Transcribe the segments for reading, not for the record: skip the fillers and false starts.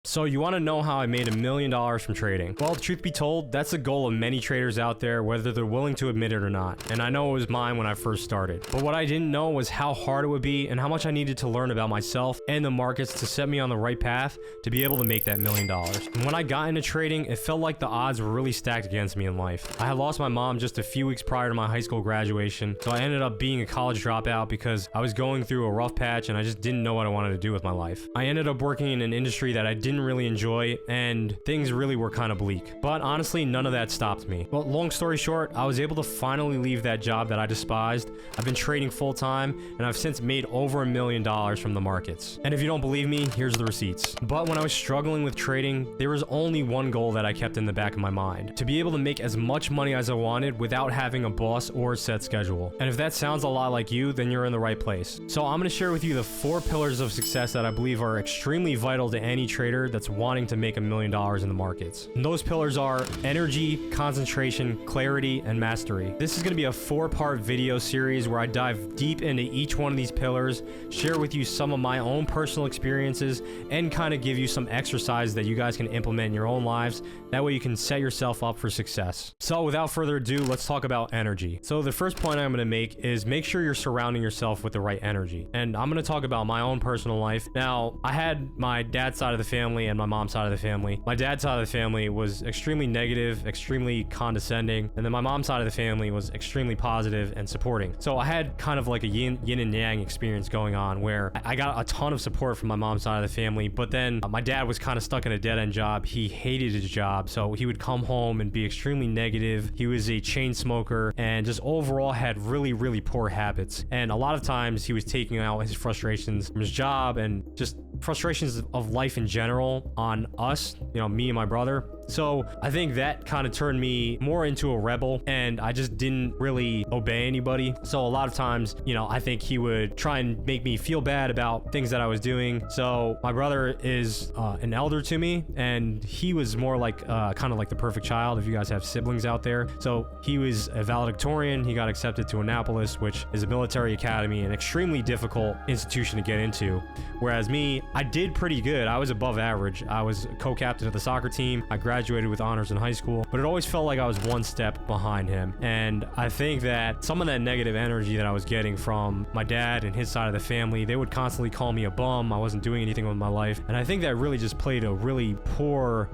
So you want to know how I made $1 million from trading? Well, truth be told, that's the goal of many traders out there, whether they're willing to admit it or not. And I know it was mine when I first started. But what I didn't know was how hard it would be and how much I needed to learn about myself and the markets to set me on the right path to be able to make that $1 million. And when I got into trading, it felt like the odds were really stacked against me in life. I had lost my mom just a few weeks prior to my high school graduation, so I ended up being a college dropout because I was going through a rough patch and I just didn't know what I wanted to do with my life. I ended up working in an industry that I didn't really enjoy, and things really were kind of bleak. But honestly, none of that stopped me. Well, long story short, I was able to finally leave that job that I despised. I've been trading full time, and I've since made over $1 million from the markets. And if you don't believe me, here's the receipts. But when I was struggling with trading, there was only one goal that I kept in the back of my mind: to be able to make as much money as I wanted without having a boss or a set schedule. And if that sounds a lot like you, then you're in the right place. So I'm going to share with you the 4 pillars of success that I believe are extremely vital to any trader that's wanting to make $1 million in the markets. And those pillars are energy, concentration, clarity, and mastery. This is going to be a 4-part video series where I dive deep into each one of these pillars, share with you some of my own personal experiences, and kind of give you some exercises that you guys can implement in your own lives. That way you can set yourself up for success. So without further ado, let's talk about energy. So the first point I'm going to make is make sure you're surrounding yourself with the right energy. And I'm going to talk about my own personal life. Now, I had my dad's side of the family and my mom's side of the family. My dad's side of the family was extremely negative, extremely condescending, and then my mom's side of the family was extremely positive and supporting. So I had kind of like a yin and yang experience going on where I got a ton of support from my mom's side of the family, but then my dad was kind of stuck in a dead-end job. He hated his job, so he would come home and be extremely negative. He was a chain smoker and just overall had really, really poor habits. And a lot of times he was taking out his frustrations from his job and just frustrations of life in general on us, me and my brother. So I think that kind of turned me more into a rebel, and I just didn't really obey anybody. So a lot of times, I think he would try and make me feel bad about things that I was doing. So my brother is an elder to me, and he was more like kind of like the perfect child if you guys have siblings out there. So he was a valedictorian. He got accepted to Annapolis, which is a military academy, an extremely difficult institution to get into. Whereas me, I did pretty good. I was above average. I was co-captain of the soccer team. I graduated with honors in high school, but it always felt like I was one step behind him. And I think that some of that negative energy that I was getting from my dad and his side of the family, they would constantly call me a bum. I wasn't doing anything with my life. And I think that really just played a really poor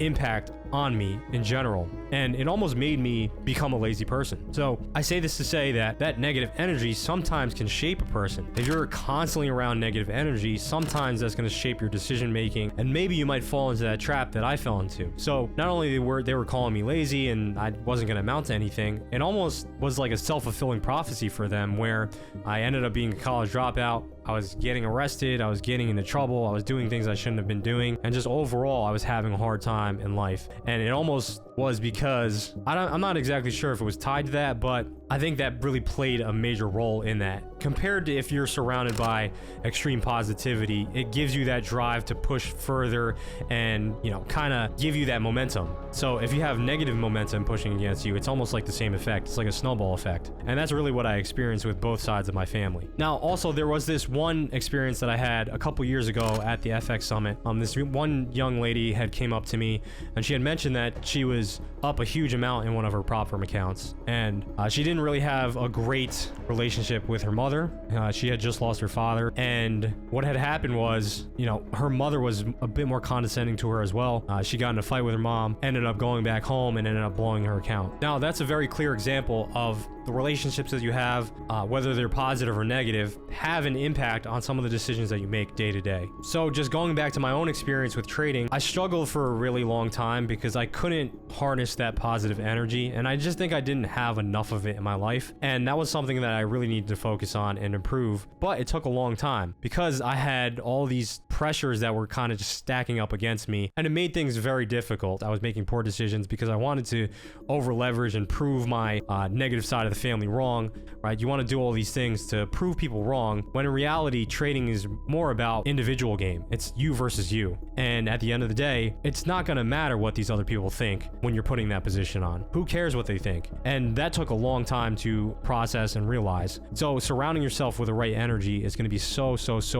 impact on me in general, and it almost made me become a lazy person. So I say this to say that negative energy sometimes can shape a person. If you're constantly around negative energy, sometimes that's going to shape your decision making, and maybe you might fall into that trap that I fell into. So not only they were calling me lazy and I wasn't going to amount to anything, it almost was like a self-fulfilling prophecy for them, where I ended up being a college dropout. I was getting arrested, I was getting into trouble, I was doing things I shouldn't have been doing, and just overall I was having a hard time in life. And it almost was because I'm not exactly sure if it was tied to that, but I think that really played a major role in that. Compared to if you're surrounded by extreme positivity, it gives you that drive to push further and, kind of give you that momentum. So if you have negative momentum pushing against you, it's almost like the same effect. It's like a snowball effect. And that's really what I experienced with both sides of my family. Now, also, there was this one experience that I had a couple years ago at the FX Summit. This one young lady had came up to me, and she had mentioned that she was up a huge amount in one of her prop firm accounts, and she didn't really have a great relationship with her mother. She had just lost her father, and what had happened was, her mother was a bit more condescending to her as well. She got in a fight with her mom, ended up going back home, and ended up blowing her account. Now, that's a very clear example of the relationships that you have, whether they're positive or negative, have an impact on some of the decisions that you make day to day. So just going back to my own experience with trading, I struggled for a really long time because I couldn't harness that positive energy, and I just think I didn't have enough of it in my life, and that was something that I really needed to focus on and improve. But it took a long time because I had all these pressures that were kind of just stacking up against me, and it made things very difficult. I was making poor decisions because I wanted to over leverage and prove my negative side of the family wrong, right? You want to do all these things to prove people wrong, when in reality, trading is more about individual game. It's you versus you. And at the end of the day, it's not going to matter what these other people think when you're putting that position on. Who cares what they think? And that took a long time to process and realize. So surrounding yourself with the right energy is going to be so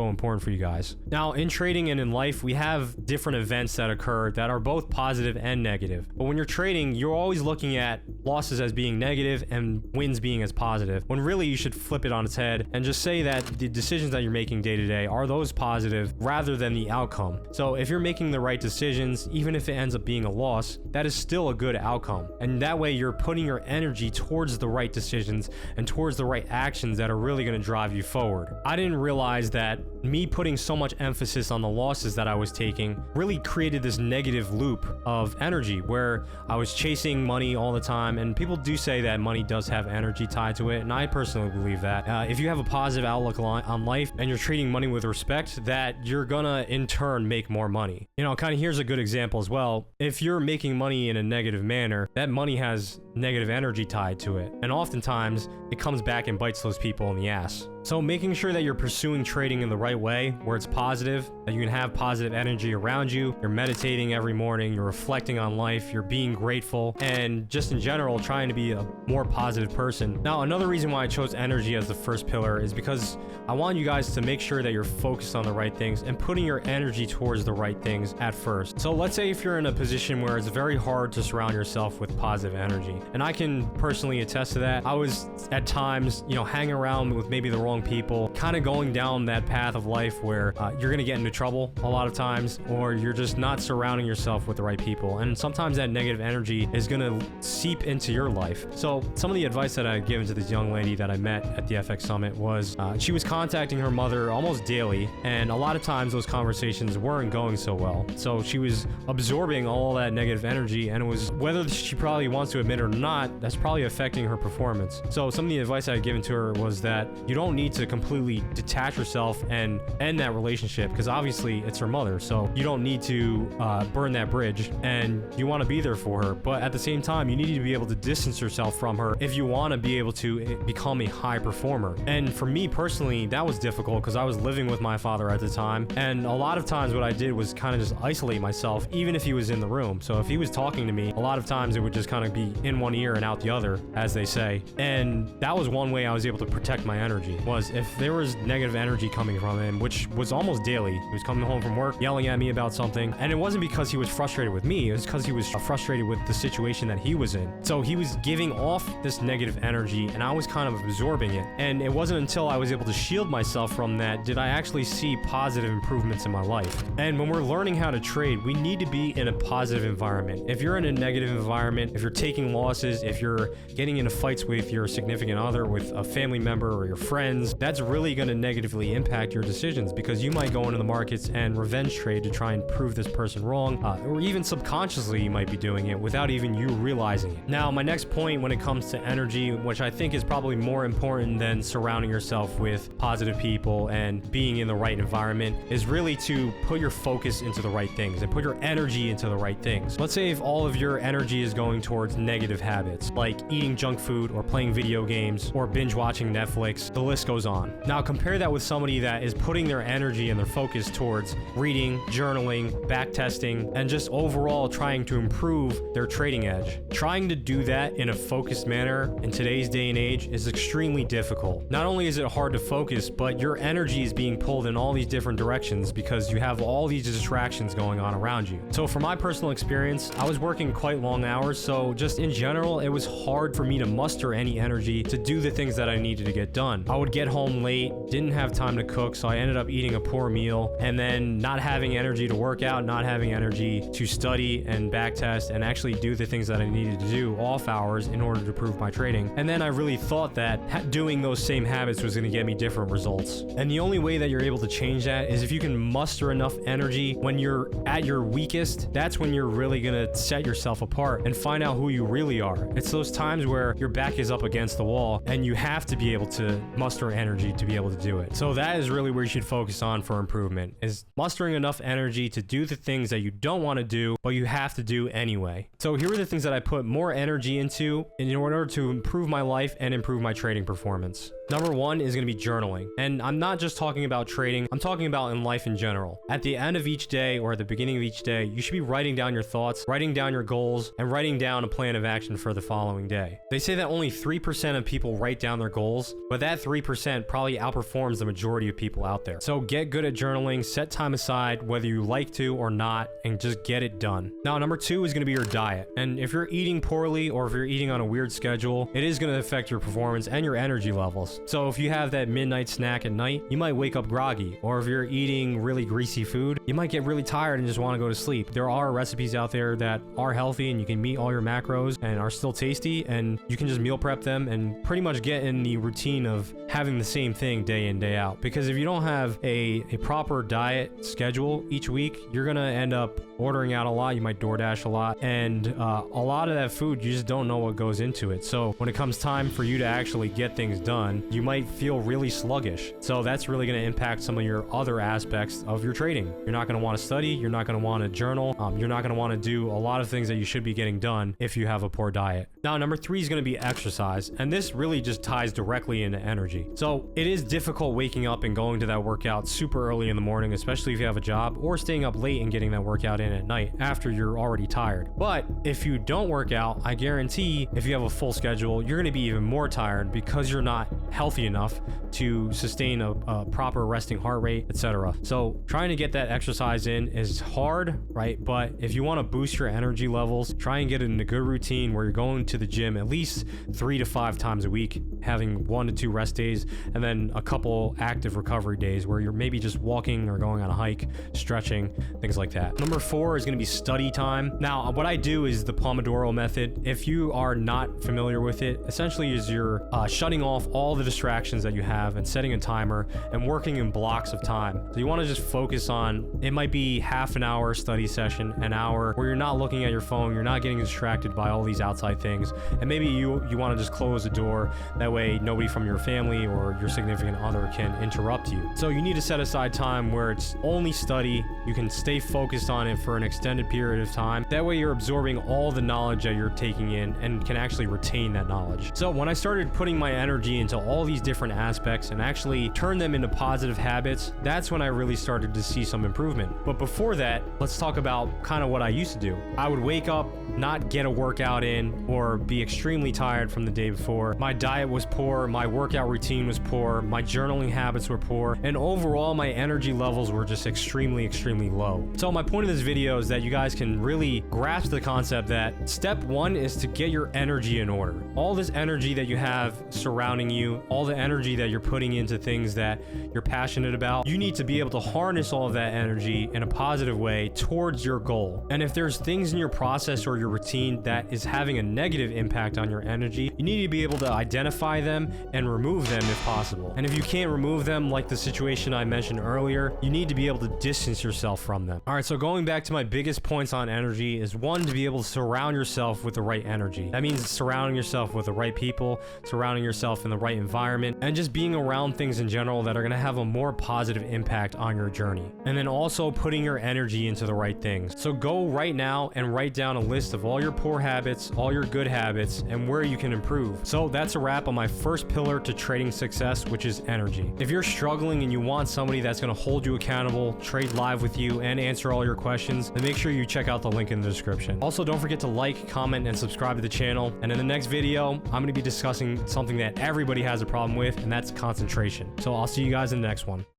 important for you guys. Now, in trading and in life, we have different events that occur that are both positive and negative. But when you're trading, you're always looking at losses as being negative and wins being as positive, when really you should flip it on its head and just say that the decisions that you're making day to day are those positive rather than the outcome. So if you're making the right decisions, even if it ends up being a loss, that is still a good outcome. And that way you're putting your energy towards the right decisions and towards the right actions that are really going to drive you forward. I didn't realize that me putting so much emphasis on the losses that I was taking really created this negative loop of energy where I was chasing money all the time. And people do say that money does have energy tied to it, and I personally believe that. If you have a positive outlook on life and you're treating money with respect, that you're gonna in turn make more money. You know, kind of here's a good example as well. If you're making money in a negative manner, that money has negative energy tied to it, and oftentimes it comes back and bites those people in the ass. So making sure that you're pursuing trading in the right way, where it's positive, that you can have positive energy around you, you're meditating every morning, you're reflecting on life, you're being grateful, and just in general trying to be a more positive person. Now, another reason why I chose energy as the first pillar is because I want you guys to make sure that you're focused on the right things and putting your energy towards the right things at first. So let's say if you're in a position where it's very hard to surround yourself with positive energy, and I can personally attest to that. I was at times, hanging around with maybe the wrong people, kind of going down that path of life where you're going to get into trouble a lot of times, or you're just not surrounding yourself with the right people. And sometimes that negative energy is going to seep into your life. So some of the advice that I've given to this young lady that I met at the FX Summit was she was contacting her mother almost daily, and a lot of times those conversations weren't going so well. So she was absorbing all that negative energy, and it was, whether she probably wants to admit it or not, that's probably affecting her performance. So some of the advice I had given to her was that you don't need to completely detach yourself and end that relationship, because obviously it's her mother, so you don't need to burn that bridge, and you want to be there for her. But at the same time, you need to be able to distance yourself from her if you want to be able to become a high performer. And for me personally, that was difficult because I was living with my father at the time, and a lot of times what I did was kind of just isolate myself, even if he was in the room. So if he was talking to me, a lot of times it would just kind of be in one ear and out the other, as they say. And that was one way I was able to protect my energy, was if there was negative energy coming from him, which was almost daily. He was coming home from work yelling at me about something, and it wasn't because he was frustrated with me, it was because he was frustrated with the situation that he was in. So he was giving off this negative energy, and I was kind of absorbing it. And it wasn't until I was able to shield myself from that did I actually see positive improvements in my life. And when we're learning how to trade, we need to be in a positive environment. If you're in a negative environment, if you're taking losses, if you're getting into fights with your significant other, with a family member or your friends, that's really going to negatively impact your decisions, because you might go into the markets and revenge trade to try and prove this person wrong, or even subconsciously you might be doing it without even you realizing it. Now, my next point when it comes to energy, which I think is probably more important than surrounding yourself with positive people and being in the right environment, is really to put your focus into the right things and put your energy into the right things. Let's say if all of your energy is going towards negative habits, like eating junk food or playing video games or binge watching Netflix, the list goes on. Now compare that with somebody that is putting their energy and their focus towards reading, journaling, back testing, and just overall trying to improve their trading edge. Trying to do that in a focused manner in today's day and age is extremely difficult. Not only is it hard to focus, but your energy is being pulled in all these different directions because you have all these distractions going on around you. So from my personal experience, I was working quite long hours, so just in general, it was hard for me to muster any energy to do the things that I needed to get done. I would get home late, didn't have time to cook, so I ended up eating a poor meal, and then not having energy to work out, not having energy to study and backtest and actually do the things that I needed to do off hours in order to prove my trading. And then I really thought that doing those same habits was going to get me different results. And the only way that you're able to change that is if you can muster enough energy when you're at your weakest. That's when you're really going to set yourself apart and find out who you really are. It's those times where your back is up against the wall and you have to be able to muster energy to be able to do it. So that is really where you should focus on for improvement, is mustering enough energy to do the things that you don't want to do, but you have to do anyway. So here are the things that I put more energy into in order to improve my life and improve my trading performance. Number one is going to be journaling. And I'm not just talking about trading, I'm talking about in life in general. At the end of each day or at the beginning of each day, you should be writing down your thoughts, writing down your goals, and writing down a plan of action for the following day. They say that only 3% of people write down their goals, but that 3% 90% probably outperforms the majority of people out there. So get good at journaling, set time aside, whether you like to or not, and just get it done. Now, number 2 is going to be your diet. And if you're eating poorly or if you're eating on a weird schedule, it is going to affect your performance and your energy levels. So if you have that midnight snack at night, you might wake up groggy. Or if you're eating really greasy food, you might get really tired and just want to go to sleep. There are recipes out there that are healthy and you can meet all your macros and are still tasty, and you can just meal prep them and pretty much get in the routine of having the same thing day in, day out. Because if you don't have a proper diet schedule each week, you're gonna end up ordering out a lot. You might DoorDash a lot, and a lot of that food, you just don't know what goes into it. So when it comes time for you to actually get things done, you might feel really sluggish. So that's really going to impact some of your other aspects of your trading. You're not going to want to study. You're not going to want to journal. You're not going to want to do a lot of things that you should be getting done if you have a poor diet. Now, number 3 is going to be exercise, and this really just ties directly into energy. So it is difficult waking up and going to that workout super early in the morning, especially if you have a job, or staying up late and getting that workout in at night after you're already tired. But if you don't work out, I guarantee if you have a full schedule, you're going to be even more tired because you're not healthy enough to sustain a proper resting heart rate, etc. So trying to get that exercise in is hard, right? But if you want to boost your energy levels, try and get in a good routine where you're going to the gym at least 3 to 5 times a week, having 1 to 2 rest days, and then a couple active recovery days where you're maybe just walking or going on a hike, stretching, things like that. Number 4 is going to be study time. Now, what I do is the Pomodoro method. If you are not familiar with it, essentially is you're shutting off all the distractions that you have and setting a timer and working in blocks of time. So you want to just focus on, it might be half an hour study session, an hour, where you're not looking at your phone, you're not getting distracted by all these outside things, and maybe you want to just close the door. That way nobody from your family or your significant other can interrupt you. So you need to set aside time where it's only study. You can stay focused on it for an extended period of time. That way you're absorbing all the knowledge that you're taking in and can actually retain that knowledge. So when I started putting my energy into all these different aspects and actually turn them into positive habits, that's when I really started to see some improvement. But before that, let's talk about kind of what I used to do. I would wake up, not get a workout in, or be extremely tired from the day before. My diet was poor, my workout routine was poor, my journaling habits were poor, and overall my energy levels were just extremely low. So my point of this video is that you guys can really grasp the concept that step 1 is to get your energy in order. All this energy that you have surrounding you, all the energy that you're putting into things that you're passionate about, you need to be able to harness all of that energy in a positive way towards your goal. And if there's things in your process or your routine that is having a negative impact on your energy, you need to be able to identify them and remove them if possible. And if you can't remove them, like the situation I mentioned earlier, you need to be able to distance yourself from them. All right, so going back to my biggest points on energy is 1, to be able to surround yourself with the right energy. That means surrounding yourself with the right people, surrounding yourself in the right environment, and just being around things in general that are going to have a more positive impact on your journey. And then also putting your energy into the right things. So go right now and write down a list of all your poor habits, all your good habits, and where you can improve. So that's a wrap on my first pillar to trading success, which is energy. If you're struggling and you want somebody that's going to hold you accountable, trade live with you, and answer all your questions, then make sure you check out the link in the description. Also, don't forget to like, comment, and subscribe to the channel. And in the next video, I'm going to be discussing something that everybody has a problem with, and that's concentration. So I'll see you guys in the next one.